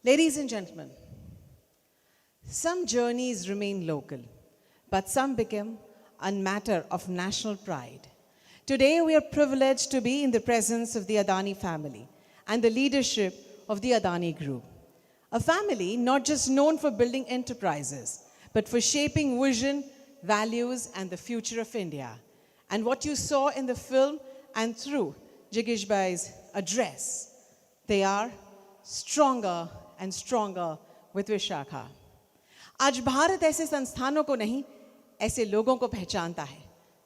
Ladies and gentlemen, some journeys remain local, but some become a matter of national pride. Today, we are privileged to be in the presence of the Adani family and the leadership of the Adani Group. A family not just known for building enterprises, but for shaping vision, values, and the future of India. And what you saw in the film and through Jigish Bhai's address, they are stronger and stronger with Vishakha. आज भारत ऐसे संस्थानों को नहीं, ऐसे लोगों को पहचानता है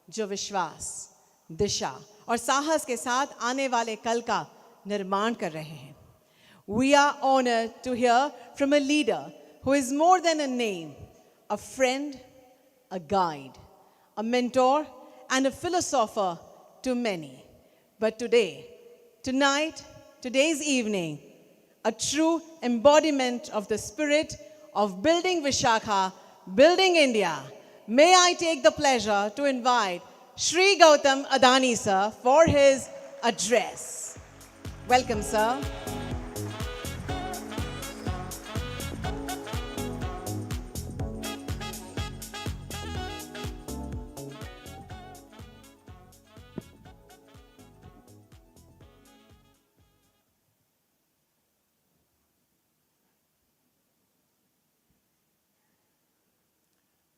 जो विश्वास, दिशा और साहस के साथ आने वाले कल का निर्माण कर रहे हैं. We are honored to hear from a leader who is more than a name, a friend, a guide, a mentor, and a philosopher to many. But today's evening, a true embodiment of the spirit of building Vishakha, building India. May I take the pleasure to invite Shri Gautam Adani, sir, for his address. Welcome, sir.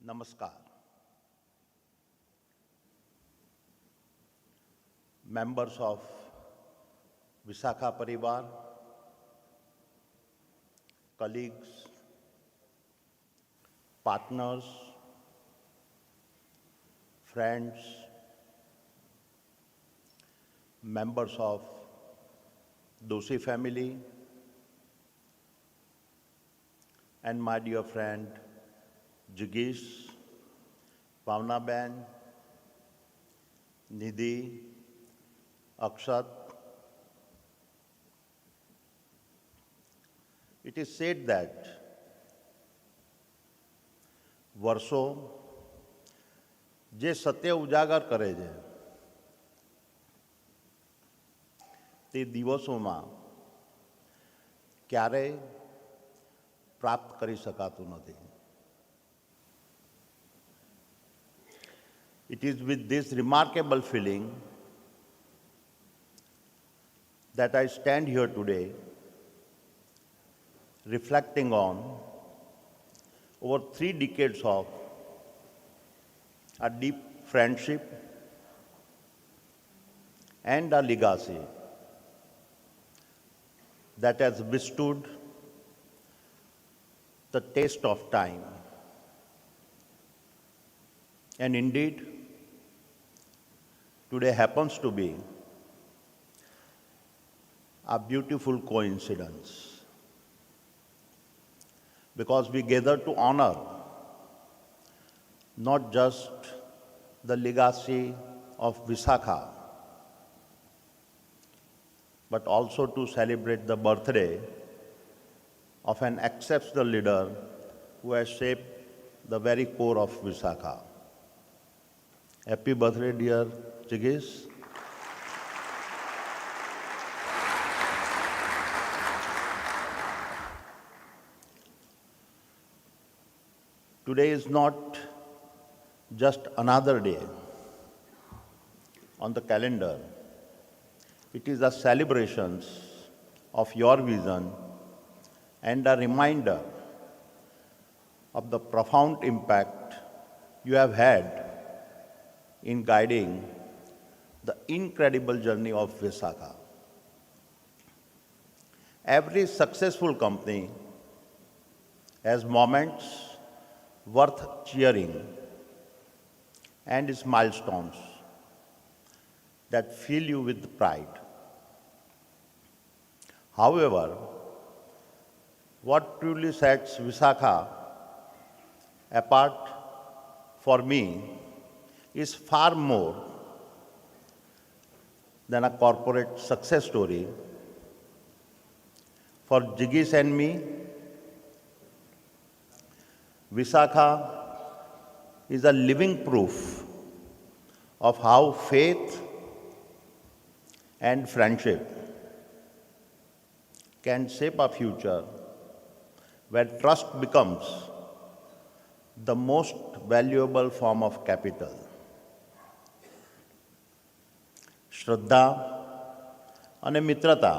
Namaskar. Members of Visaka Parivar, colleagues, partners, friends, members of Doshi family, and my dear friend Jigish, Pavna Ben, Nidhi, Akshat. It is said that વર્ષો જે સત્ય ઉજાગર કરે છે તે દિવસોમાં ક્યારેય પ્રાપ્ત કરી શકાતું નથી. It is with this remarkable feeling that I stand here today reflecting on over 3 decades of a deep friendship and a legacy that has withstood the test of time. And indeed, today happens to be a beautiful coincidence because we gather to honor not just the legacy of Visakha, but also to celebrate the birthday of an exceptional leader who has shaped the very core of Visakha. Happy birthday, dear Jigish. Today is not just another day on the calendar. It is a celebration of your vision and a reminder of the profound impact you have had in guiding the incredible journey of Visakha. Every successful company has moments worth cheering and its milestones that fill you with pride. However, what truly sets Visakha apart for me is far more than a corporate success story. For Jigish and me, Visakha is a living proof of how faith and friendship can shape a future where trust becomes the most valuable form of capital. શ્રદ્ધા અને મિત્રતા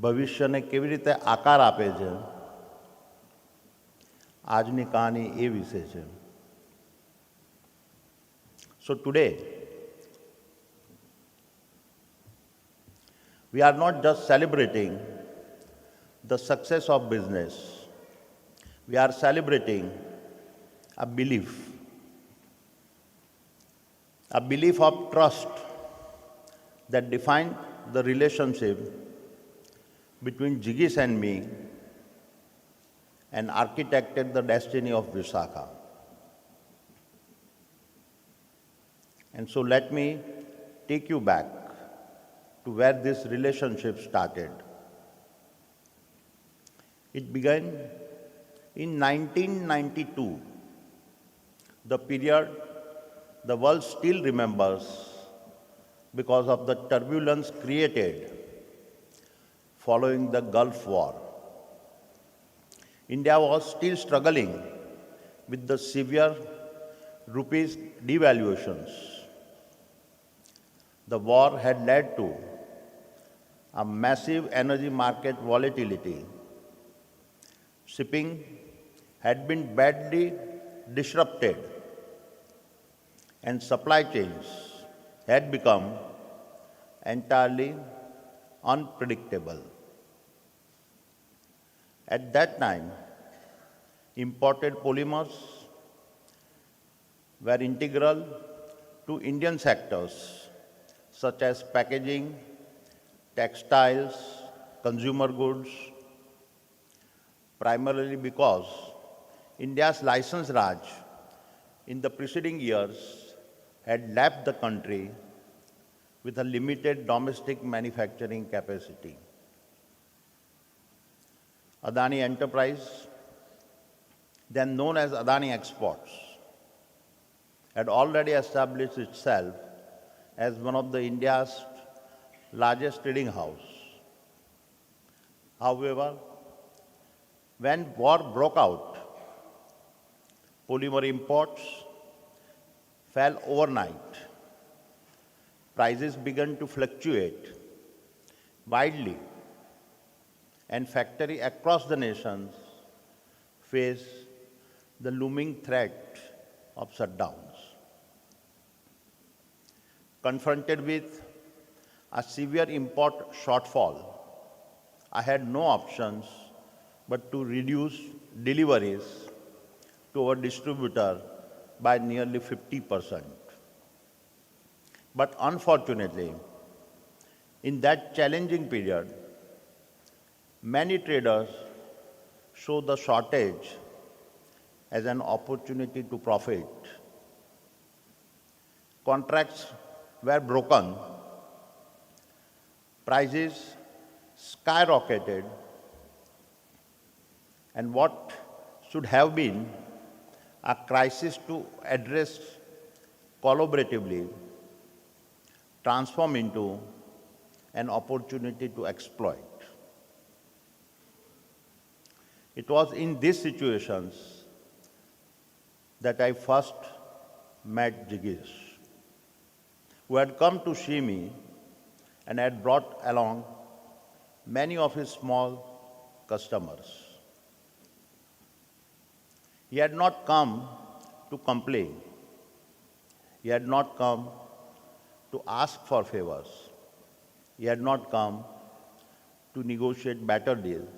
ભવિષ્યને કેવી રીતે આકાર આપે છે, આજની કહાની એ વિશે છે. So today, we are not just celebrating the success of business, we are celebrating a belief of trust that defined the relationship between Jigis and me and architected the destiny of Visaka. And so let me take you back to where this relationship started. It began in 1992, the period the world still remembers because of the turbulence created following the Gulf War. India was still struggling with the severe rupees devaluations. The war had led to a massive energy market volatility. Shipping had been badly disrupted, and supply chains had become entirely unpredictable. At that time, imported polymers were integral to Indian sectors such as packaging, textiles, consumer goods, primarily because India's license Raj in the preceding years had left the country with a limited domestic manufacturing capacity. Adani Enterprise, then known as Adani Exports, had already established itself as one of the India's largest trading house. However, when war broke out, polymer imports fell overnight. Prices began to fluctuate widely, and factories across the nations face the looming threat of shutdowns. Confronted with a severe import shortfall, I had no options but to reduce deliveries to our distributor by nearly 50%. But unfortunately, in that challenging period, many traders saw the shortage as an opportunity to profit. Contracts were broken, prices skyrocketed, and what should have been a crisis to address collaboratively transformed into an opportunity to exploit. It was in these situations that I first met Jigis, who had come to see me and had brought along many of his small customers. He had not come to complain. He had not come to ask for favors. He had not come to negotiate better deals.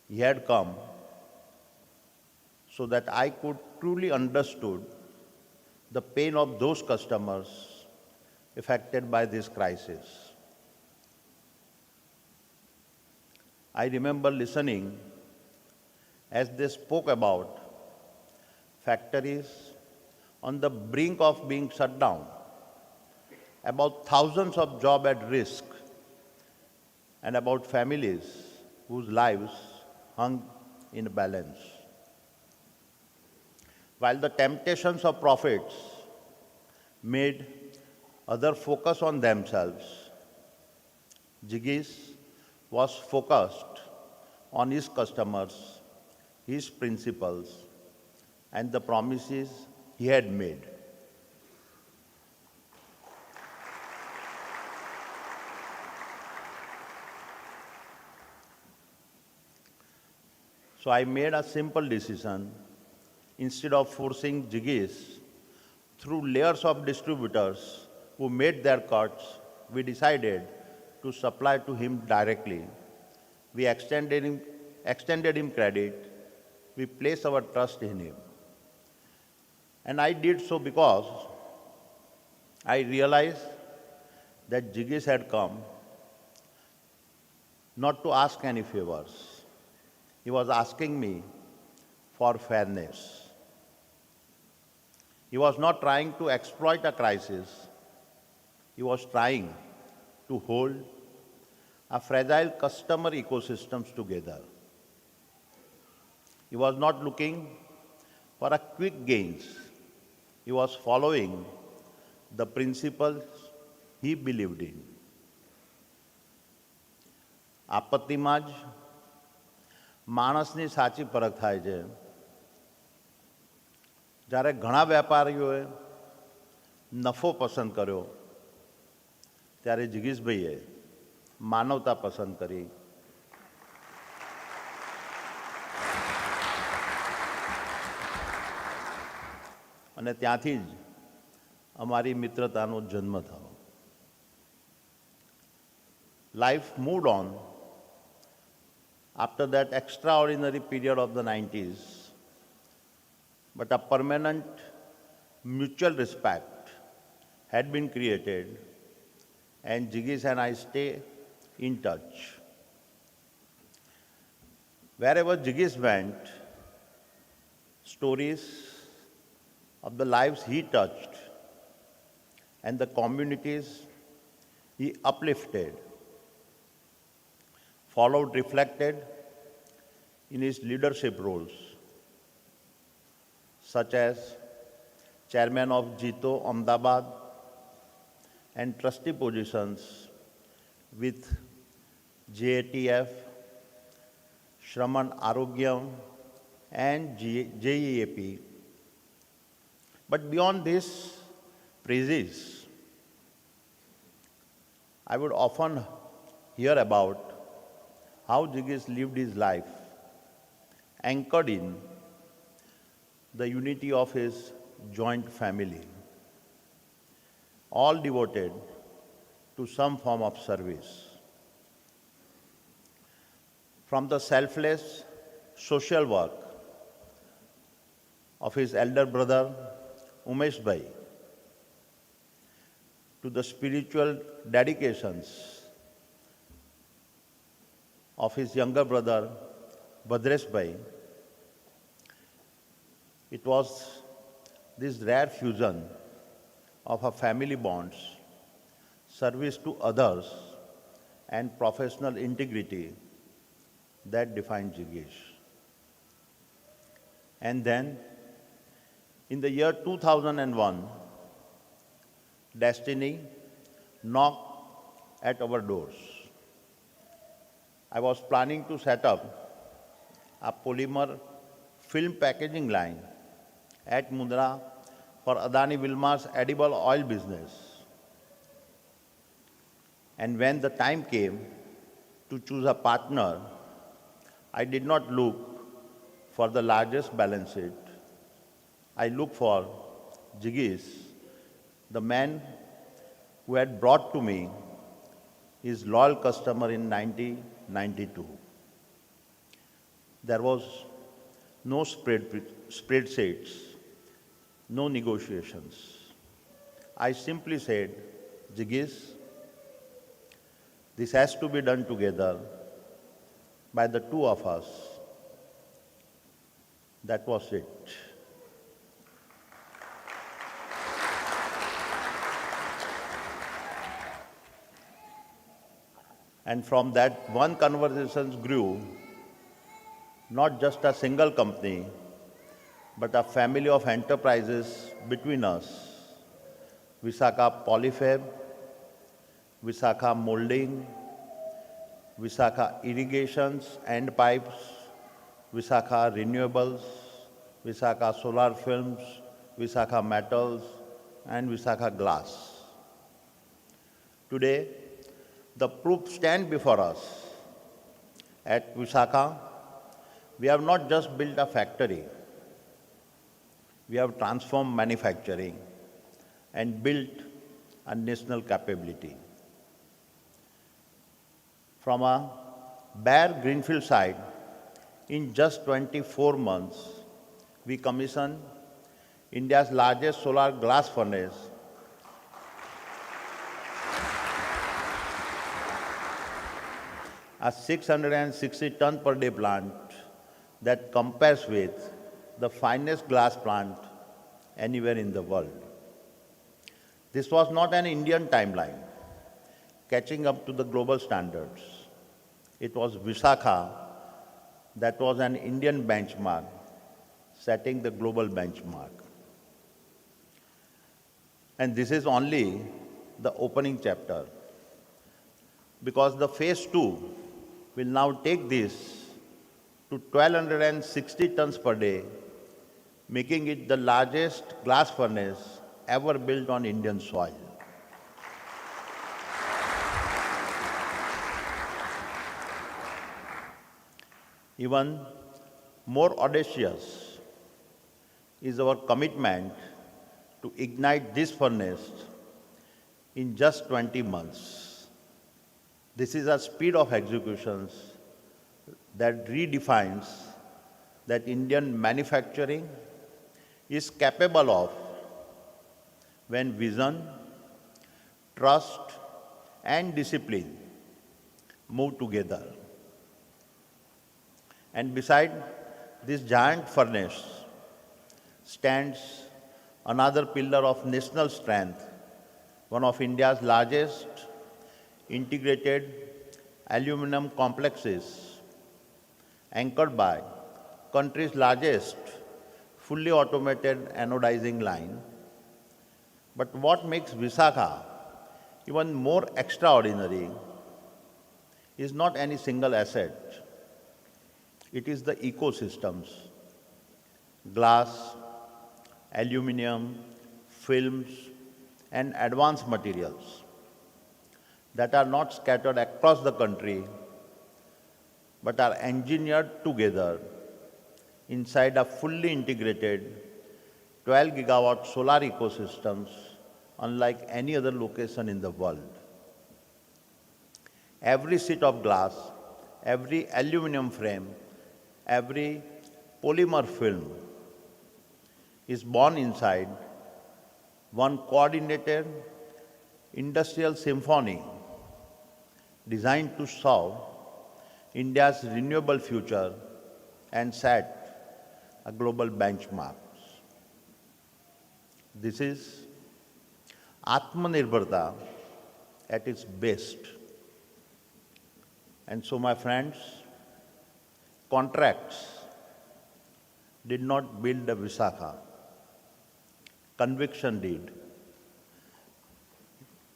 He had come so that I could truly understood the pain of those customers affected by this crisis. I remember listening as they spoke about factories on the brink of being shut down, about thousands of jobs at risk, and about families whose lives hung in balance. While the temptations of profits made others focus on themselves, Jigis was focused on his customers, his principles, and the promises he had made. So I made a simple decision. Instead of forcing Jiggies through layers of distributors who made their cuts, we decided to supply to him directly. We extended him credit. We placed our trust in him. And I did so because I realized that Jiggies had come not to ask any favors. He was asking me for fairness. He was not trying to exploit a crisis. He was trying to hold a fragile customer ecosystems together. He was not looking for a quick gains. He was following the principles he believed in. આપત્તિમાં જ માણસની સાચી પરખ થાય છે. જ્યારે ઘણા વેપારીઓએ નફો પસંદ કર્યો ત્યારે જિગીશભાઈએ માનવતા પસંદ કરી. અને ત્યાંથી જ અમારી મિત્રતાનો જન્મ થયો. Life moved on after that extraordinary period of the 90s, but a permanent mutual respect had been created, and Jiggies and I stay in touch. Wherever Jiggies went, stories of the lives he touched and the communities he uplifted followed reflected in his leadership roles, such as chairman of Jito Ahmedabad and trustee positions with JATF, Shraman Arogyam and JEAP. But beyond this praises, I would often hear about how Jiggies lived his life, anchored in the unity of his joint family, all devoted to some form of service. From the selfless social work of his elder brother Umesh Bhai to the spiritual dedications of his younger brother Bhadresh Bhai, it was this rare fusion of a family bonds, service to others, and professional integrity that defined Jiggies. And then, in the year 2001, destiny knocked at our doors. I was planning to set up a polymer film packaging line at Mundra for Adani Wilmar's edible oil business. And when the time came to choose a partner, I did not look for the largest balance sheet. I looked for Jiggies, the man who had brought to me his loyal customer in 1992. There was no spreadsheets, no negotiations. I simply said, Jiggies, this has to be done together by the two of us. That was it. And from that, one conversation grew not just a single company, but a family of enterprises between us. Visaka Polyfab, Visaka Molding, Visakha irrigations and pipes, Visakha renewables, Visakha solar films, Visakha metals, and Visakha glass. Today, the proof stands before us. At Visakha, we have not just built a factory, we have transformed manufacturing and built a national capability. From a bare greenfield site, in just 24 months, we commissioned India's largest solar glass furnace, a 660 ton per day plant that compares with the finest glass plant anywhere in the world. This was not an Indian timeline catching up to the global standards. It was Visakha that was an Indian benchmark setting the global benchmark. And this is only the opening chapter, because the phase 2 will now take this to 1260 tons per day, making it the largest glass furnace ever built on Indian soil. Even more audacious is our commitment to ignite this furnace in just 20 months. This is a speed of executions that redefines that Indian manufacturing is capable of when vision, trust, and discipline move together. And beside this giant furnace stands another pillar of national strength, one of India's largest integrated aluminum complexes, anchored by country's largest fully automated anodizing line. But what makes Visakha even more extraordinary is not any single asset. It is the ecosystems, glass, aluminum, films, and advanced materials that are not scattered across the country but are engineered together inside a fully integrated 12 gigawatt solar ecosystems unlike any other location in the world. Every sheet of glass, every aluminum frame, every polymer film is born inside one coordinated industrial symphony designed to solve India's renewable future and set a global benchmark. This is Atmanirbharta at its best. And so, my friends, contracts did not build a Visakha. Conviction did.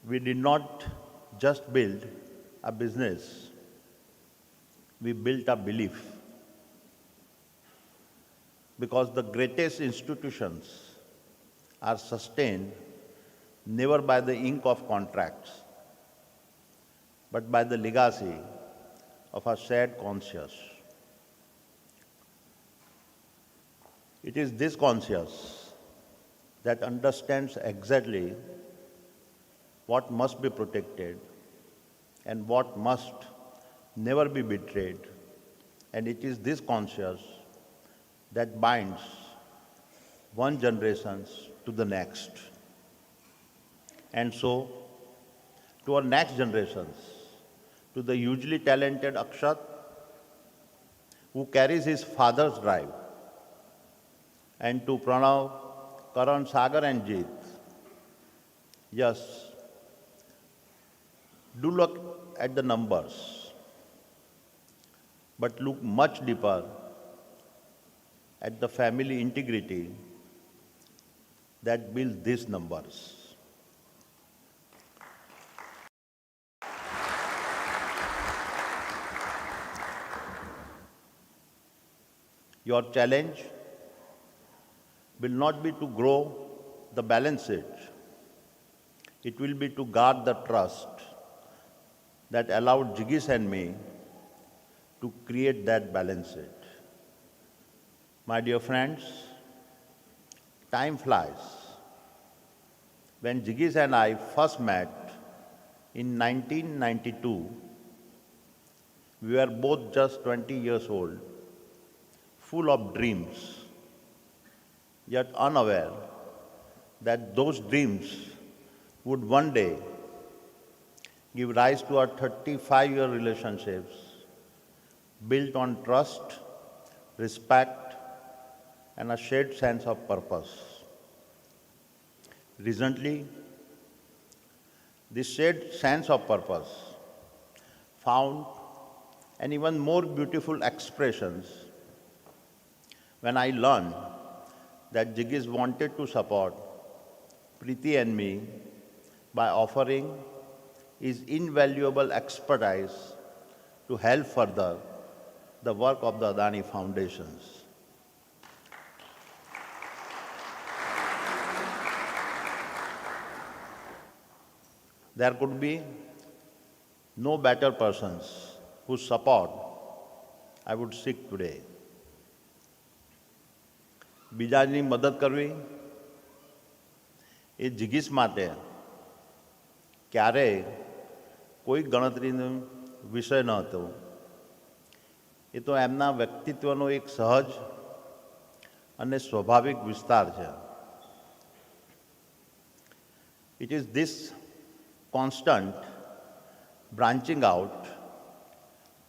We did not just build a business, we built a belief. Because the greatest institutions are sustained never by the ink of contracts, but by the legacy of a shared conscience. It is this conscience that understands exactly what must be protected and what must never be betrayed. And it is this conscience that binds one generation to the next. And so, to our next generations, to the hugely talented Akshat, who carries his father's drive, and to Pranav, Karan, Sagar, and Jeet, yes, do look at the numbers, but look much deeper at the family integrity that builds these numbers. Your challenge will not be to grow the balance sheet. It will be to guard the trust that allowed Jigis and me to create that balance sheet. My dear friends, time flies. When Jigis and I first met in 1992, we were both just 20 years old, full of dreams, yet unaware that those dreams would one day give rise to our 35-year relationships built on trust, respect, and a shared sense of purpose. Recently, this shared sense of purpose found an even more beautiful expressions when I learned that Jigis wanted to support Preeti and me by offering his invaluable expertise to help further the work of the Adani Foundations. There could be no better persons whose support I would seek today. બીજાની મદદ કરવી એ જિગીસ માટે ક્યારેય કોઈ ગણતરીનો વિષય ન હતો. એ તો એમના વ્યક્તિત્વનો એક સહજ અને સ્વાભાવિક વિસ્તાર છે. It is this constant branching out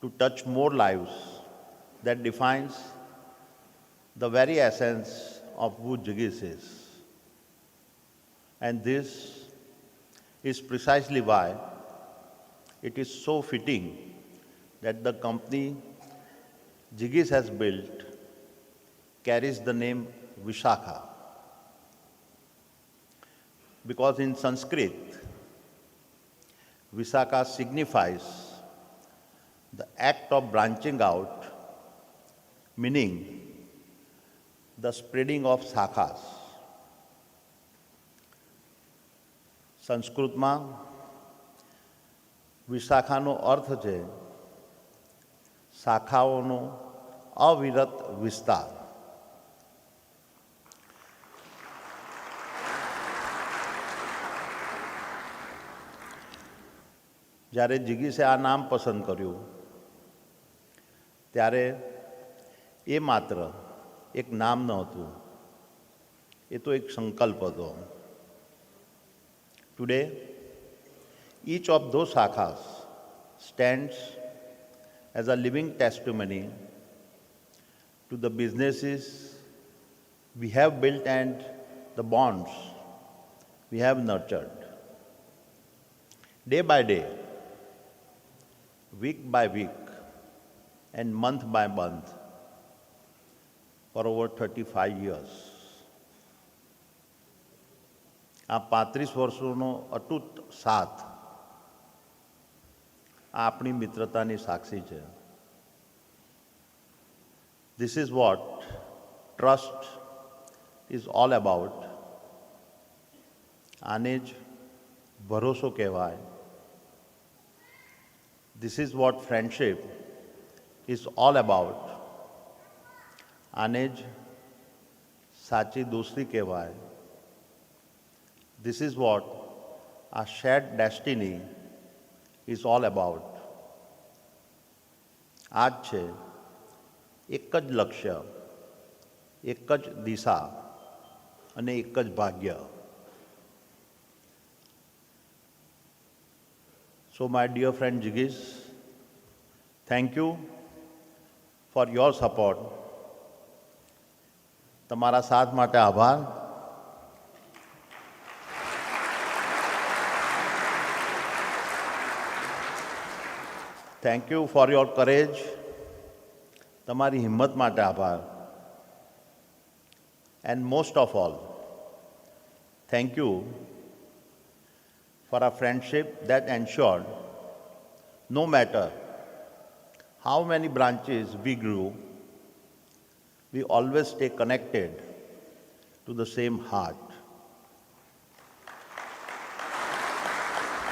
to touch more lives that defines the very essence of who Jigis is. And this is precisely why it is so fitting that the company Jigis has built carries the name Vishakha. Because in Sanskrit, Visaka signifies the act of branching out, meaning the spreading of shakhas. સંસ્કૃતમાં વિશાખાનો અર્થ છે શાખાઓનો અવિરત વિસ્તાર. જ્યારે જિગીસે આ નામ પસંદ કર્યું ત્યારે એ માત્ર એક નામ ન હતું, એ તો એક સંકલ્પ હતો. Today, each of those shakhas stands as a living testimony to the businesses we have built and the bonds we have nurtured. Day by day, week by week, and month by month, for over 35 years. આ 35 વર્ષોનો અતૂટ સાથ આ આપણી મિત્રતાની સાક્ષી છે. This is what trust is all about. આને જ ભરોસો કહેવાય. This is what friendship is all about. આને જ સાચી દોસ્તી કહેવાય. This is what our shared destiny is all about. આ જ છે એક જ લક્ષ્ય, એક જ દિશા અને એક જ ભાગ્ય. So my dear friend Jigis, thank you for your support. તમારા સાથ માટે આભાર. Thank you for your courage. તમારી હિંમત માટે આભાર. And most of all, thank you for a friendship that ensured no matter how many branches we grew, we always stay connected to the same heart.